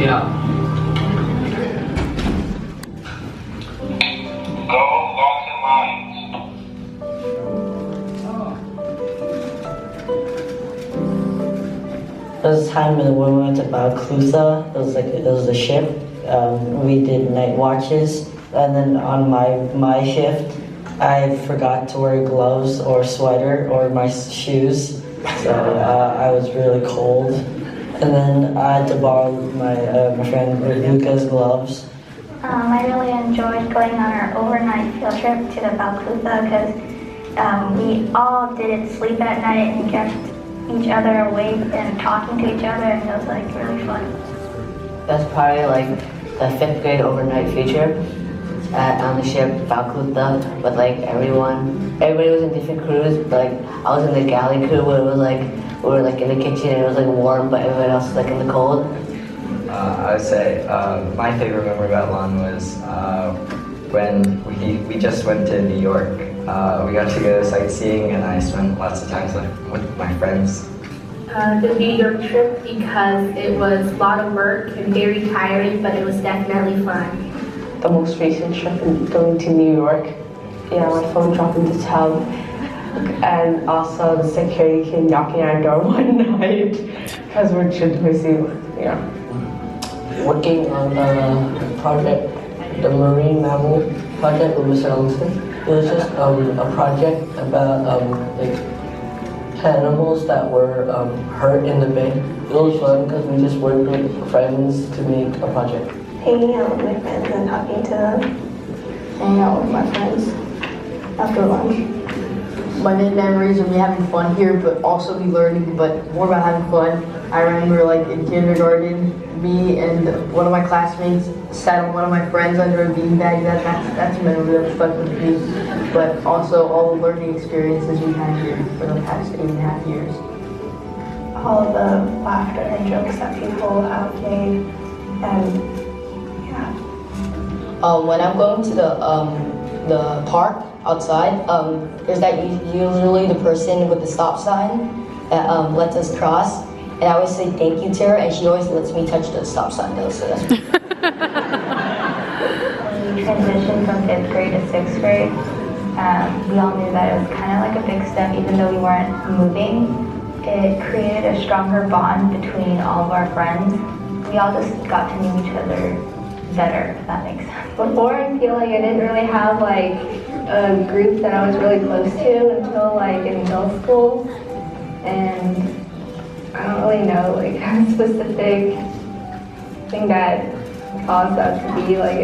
Yeah. Go lots and lines. There was a time when we went to Balclutha. It was a ship. We did night watches, and then on my shift, I forgot to wear gloves or sweater or my shoes, so I was really cold. And then I had to borrow my friend Luca's gloves. I really enjoyed going on our overnight field trip to the Balclutha because we all didn't sleep at night and kept each other awake and talking to each other, and it was like really fun. That's probably like the 5th grade overnight field trip on the ship Balclutha, but like everybody was in different crews, but like I was in the galley crew where it was like we were like in the kitchen and it was like warm, but everyone else was like in the cold. I would say my favorite memory about LON was when we just went to New York. We got to go sightseeing and I spent lots of time with my friends. The New York trip because it was a lot of work and very tiring, but it was definitely fun. The most recent trip going to New York. Yeah, my phone dropped in the tub. And also the security came knocking on our door one night because we're just missing, yeah. Working on the project, the marine mammal project with Mr. Ellison. It was just a project about like animals that were hurt in the bay. It was fun because we just worked with friends to make a project. Hanging out with my friends and talking to them. Hanging out with my friends after lunch. My main memories of me having fun here, but also me learning, but more about having fun. I remember like in kindergarten, me and one of my classmates sat on one of my friends under a beanbag. That's a memory that stuck with me. But also all the learning experiences we had here for the past 8.5 years. All of the laughter and jokes that people have made, and yeah. When I'm going to the park outside, there's that usually the person with the stop sign that lets us cross, and I always say thank you to her, and she always lets me touch the stop sign though, so that's When we transitioned from 5th grade to 6th grade, we all knew that it was kind of like a big step, even though we weren't moving. It created a stronger bond between all of our friends. We all just got to know each other better, if that makes sense. Before, I feel like I didn't really have like a group that I was really close to until like in middle school, and I don't really know like a specific thing that caused that to be like.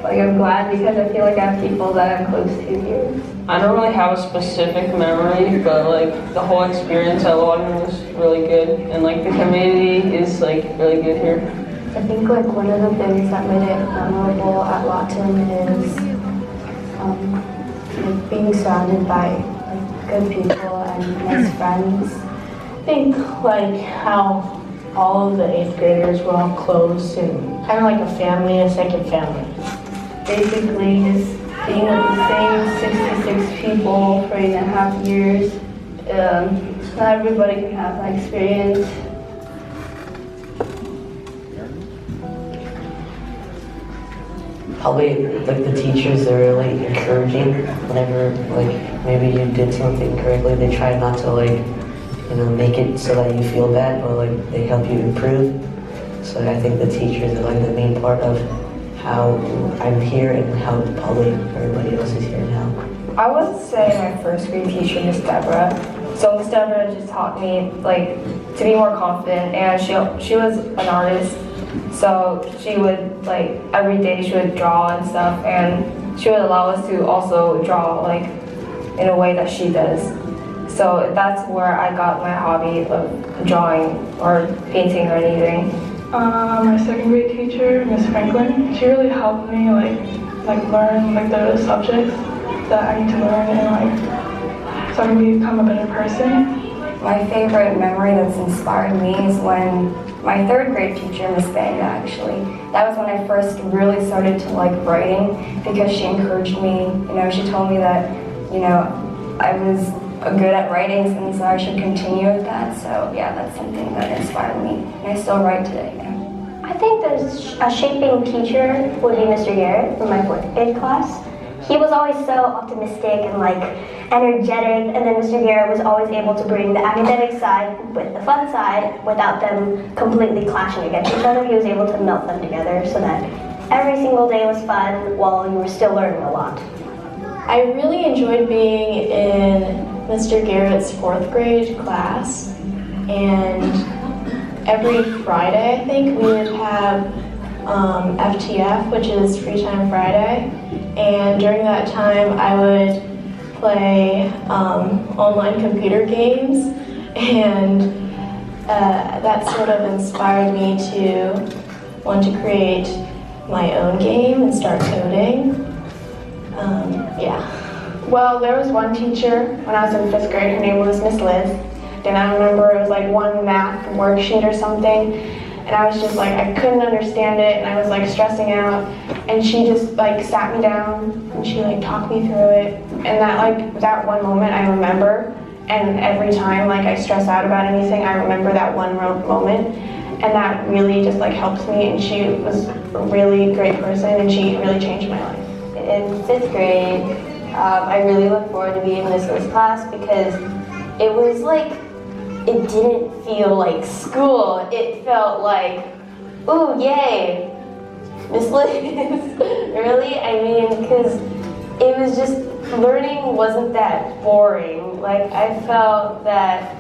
I'm glad because I feel like I have people that I'm close to here. I don't really have a specific memory, but like the whole experience at Lawton was really good, and like the community is like really good here. I think like one of the things that made it memorable at Lawton is like being surrounded by like good people and nice friends. I think like how all of the 8th graders were all close and kind of like a family, a second family. Basically, just being with the same 66 people for 8.5 years. Not everybody can have that experience. Probably like the teachers, they're really encouraging whenever like maybe you did something correctly. They try not to like, make it so that you feel bad, or like they help you improve. So I think the teachers are like the main part of how I'm here and how probably everybody else is here now. I would say my 1st grade teacher, Miss Deborah. So Miss Deborah just taught me like to be more confident, and she was an artist. So she would like every day she would draw and stuff, and she would allow us to also draw like in a way that she does. So that's where I got my hobby of drawing or painting or anything. My 2nd grade teacher, Miss Franklin, she really helped me like learn like the subjects that I need to learn and like so I can become a better person. My favorite memory that's inspired me is when my 3rd grade teacher, Miss Banga, actually. That was when I first really started to like writing because she encouraged me. She told me that I was good at writing, and so I should continue with that. So yeah, that's something that inspired me, and I still write today. I think a shaping teacher would be Mr. Garrett from my 4th grade class. He was always so optimistic and like energetic, and then Mr. Garrett was always able to bring the academic side with the fun side without them completely clashing against each other. He was able to melt them together so that every single day was fun while you were still learning a lot. I really enjoyed being in Mr. Garrett's 4th grade class, and every Friday, I think, we would have FTF, which is Free Time Friday, and during that time I would play online computer games, and that sort of inspired me to want to create my own game and start coding. Well, there was one teacher when I was in 5th grade, her name was Miss Liz, and I remember it was like one math worksheet or something, and I was just like, I couldn't understand it, and I was like stressing out, and she just like sat me down, and she like talked me through it, and that one moment I remember, and every time like I stress out about anything, I remember that one moment, and that really just like helps me, and she was a really great person, and she really changed my life. In 5th grade, I really look forward to being in Miss Liz's class because it was like, it didn't feel like school. It felt like, ooh, yay, Miss Liz. Really? I mean, because it was just, learning wasn't that boring. Like, I felt that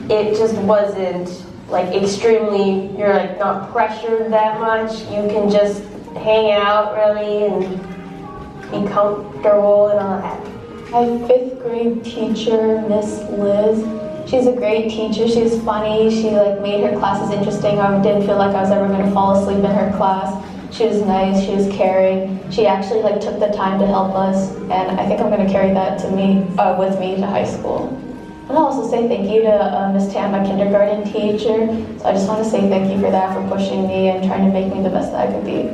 it just wasn't like extremely, you're like not pressured that much. You can just hang out really and be comfortable and all that. My 5th grade teacher, Miss Liz, she's a great teacher. She was funny. She like made her classes interesting. I didn't feel like I was ever going to fall asleep in her class. She was nice. She was caring. She actually like took the time to help us, and I think I'm going to carry that with me to high school. And I'll also say thank you to Miss Tam, my kindergarten teacher. So I just want to say thank you for that, for pushing me and trying to make me the best that I could be.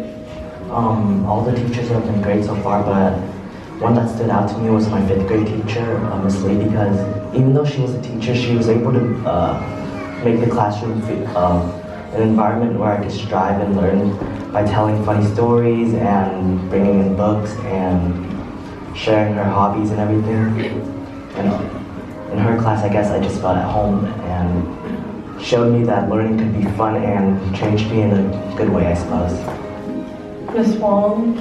All the teachers have been great so far, but one that stood out to me was my 5th grade teacher, Miss Lee, because even though she was a teacher, she was able to make the classroom an environment where I could strive and learn by telling funny stories and bringing in books and sharing her hobbies and everything. And in her class, I guess I just felt at home and showed me that learning could be fun and changed me in a good way, I suppose. Miss Wong,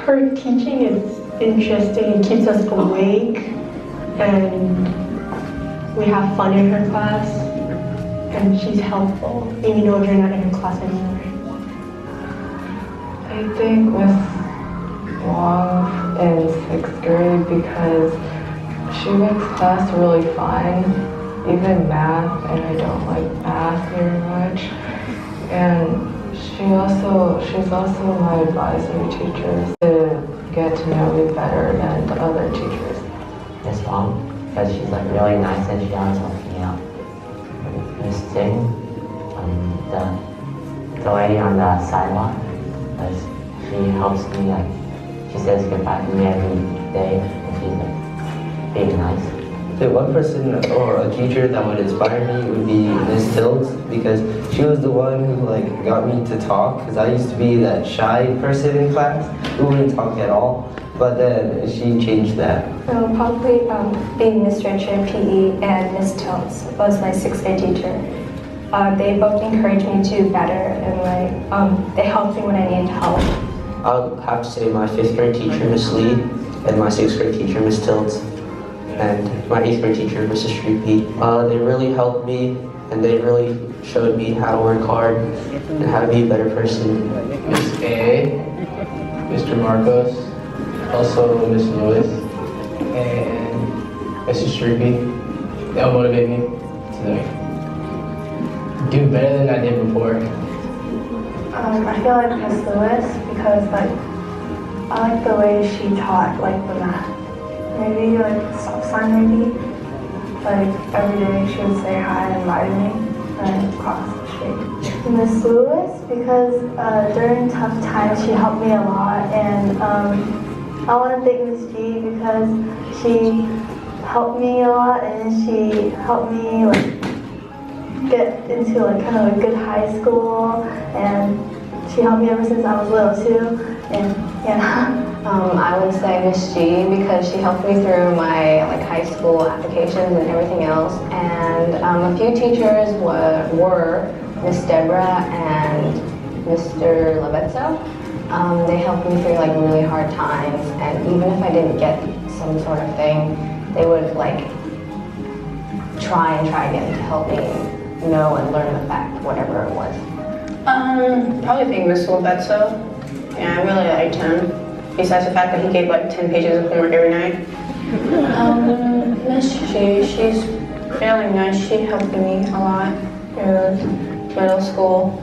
her teaching is interesting. It keeps us awake, and we have fun in her class, and she's helpful, even though you're not in her class anymore. I think Miss Wong in 6th grade because she makes class really fun, even math, and I don't like math very much. And she's also my advisory teacher to get to know me better than the other teachers. Miss Wong, because she's like really nice and she always helps me out. Miss Ting, the lady on the sidewalk, because she helps me, like, she says goodbye to me every day and she's like being nice. The one person or a teacher that would inspire me would be Miss Tilds, because she was the one who like got me to talk, because I used to be that shy person in class who wouldn't talk at all, but then she changed that. So probably being Miss Richard, PE, and Miss Tilts was my 6th grade teacher. They both encouraged me to do better, and like they helped me when I needed help. I would have to say my 5th grade teacher, Miss Lee, and my 6th grade teacher, Miss Tilts, and my 8th grade teacher, Mrs. Streepy. They really helped me, and they really showed me how to work hard and how to be a better person. Miss A, Mr. Marcos, also Miss Lewis, and Mrs. Streepy. They'll motivate me to do better than I did before. I feel like Miss Lewis because like I like the way she taught like the math. Maybe like stop sign maybe. Like every day she would say hi and bye to me and cross the street. Miss Lewis because during tough times she helped me a lot, and I want to thank Miss G because she helped me a lot and she helped me like get into like kind of a good high school, and she helped me ever since I was little too. And yeah. I would say Miss G, because she helped me through my like high school applications and everything else. And a few teachers were Miss Deborah and Mr. Lovevasmakeup. They helped me through like really hard times, and even if I didn't get some sort of thing, they would like try again to help me know and learn the fact, whatever it was. Probably think Miss Lovevasmakeup. Yeah, I really liked him. Besides the fact that he gave like 10 pages of homework every night. Miss G, she's really nice. She helped me a lot in middle school.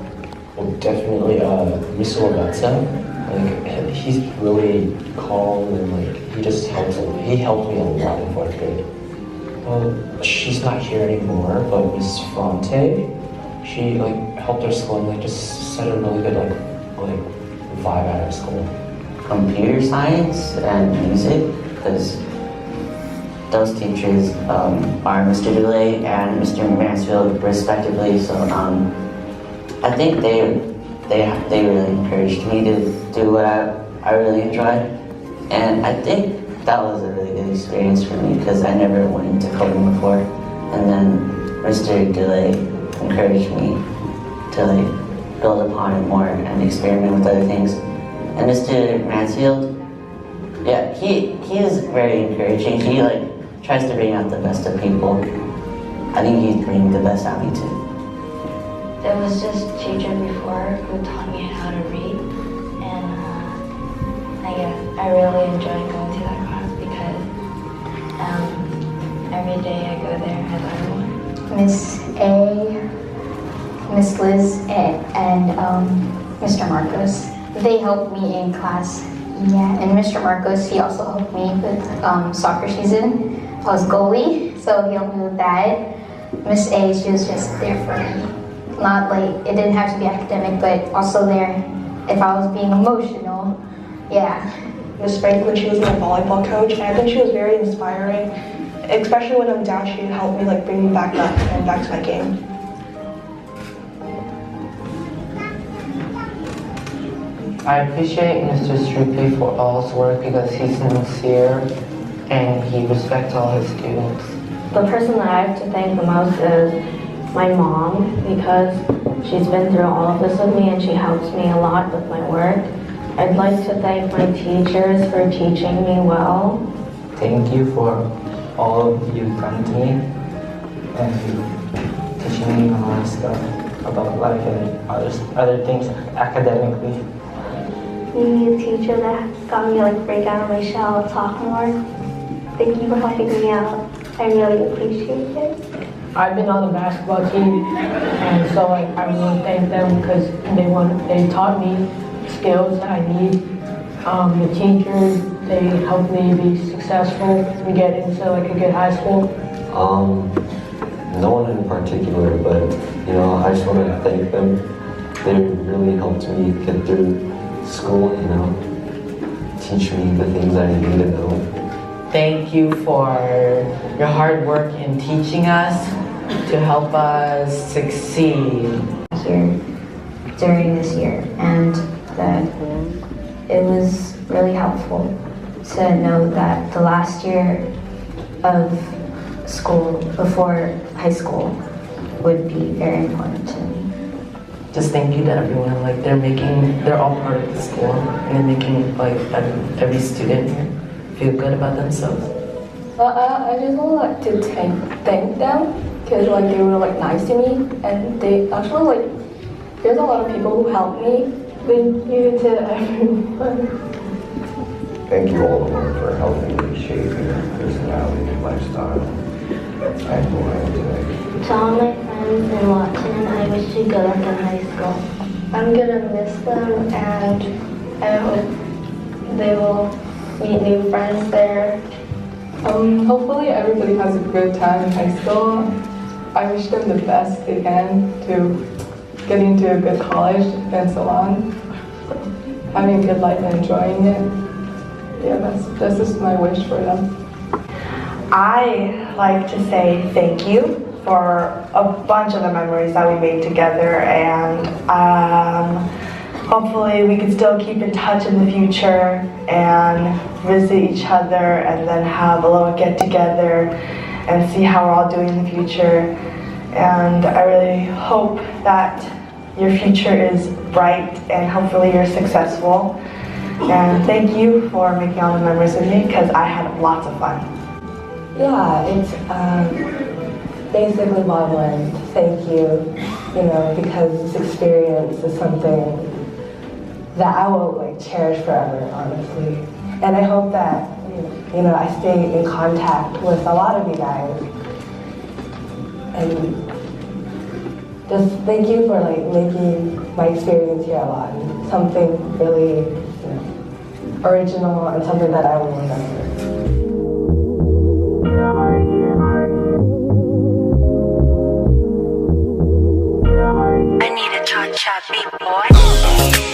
Well, definitely Mr. Lovevasmakeup. Like, he's really calm and like he helped me a lot in 4th grade. Well, she's not here anymore, but Miss Fronte, she like helped our school and like just set a really good like vibe out of school. Computer science and music, because those teachers are Mr. DeLay and Mr. Mansfield respectively, so I think they really encouraged me to do what I really enjoyed, and I think that was a really good experience for me because I never went into coding before, and then Mr. DeLay encouraged me to like build upon it more and experiment with other things. And Mr. Mansfield, yeah, he is very encouraging. He like tries to bring out the best of people. I think he's bringing the best out of me too. There was this teacher before who taught me how to read, and I really enjoyed going to that class because every day I go there I learn more. Miss A, Miss Liz, and Mr. Marcos. They helped me in class. Yeah, and Mr. Marcos, he also helped me with soccer season. I was goalie, so he helped me with that. Miss A, she was just there for me. Not like, it didn't have to be academic, but also there if I was being emotional. Yeah. Miss Franklin, she was my volleyball coach, and I think she was very inspiring. Especially when I'm down, she helped me like bring me back up and back to my game. I appreciate Mr. Struppi for all his work because he's sincere and he respects all his students. The person that I have to thank the most is my mom because she's been through all of this with me and she helps me a lot with my work. I'd like to thank my teachers for teaching me well. Thank you for all you've done to me and teaching me a lot of stuff about life and other things academically. Being a teacher that got me to like break out of my shell and talk more. Thank you for helping me out. I really appreciate it. I've been on the basketball team, and so I really thank them because they taught me skills that I need. The teachers, they helped me be successful and get into like a good high school. No one in particular, but you know, I just want to thank them. They really helped me get through school, you know, teach me the things I need to know. Thank you for your hard work in teaching us to help us succeed. Here during this year, and that it was really helpful to know that the last year of school before high school would be very important to me. Just thank you to everyone. Like they're all part of the school, and they're making like every student here feel good about themselves. I just want to thank them because like they were like nice to me, and they actually like there's a lot of people who helped me. Thank you to everyone. Thank you all alone for helping me shape your personality and lifestyle. I'm who I am today. To all my friends in Watson, I wish you good luck in high school. I'm gonna miss them, and I hope they will meet new friends there. Hopefully everybody has a good time in high school. I wish them the best they can to get into a good college and so on. Having a good life and enjoying it. Yeah, that's just my wish for them. I like to say thank you for a bunch of the memories that we made together, and hopefully we can still keep in touch in the future and visit each other and then have a little get together and see how we're all doing in the future. And I really hope that your future is bright and hopefully you're successful. And thank you for making all the memories with me because I had lots of fun. Yeah, it's basically bottom line, thank you, because this experience is something that I will cherish forever, honestly. And I hope that, I stay in contact with a lot of you guys. And just thank you for making my experience here a lot, and something really, original and something that I will remember. I need a chop chop beat boy.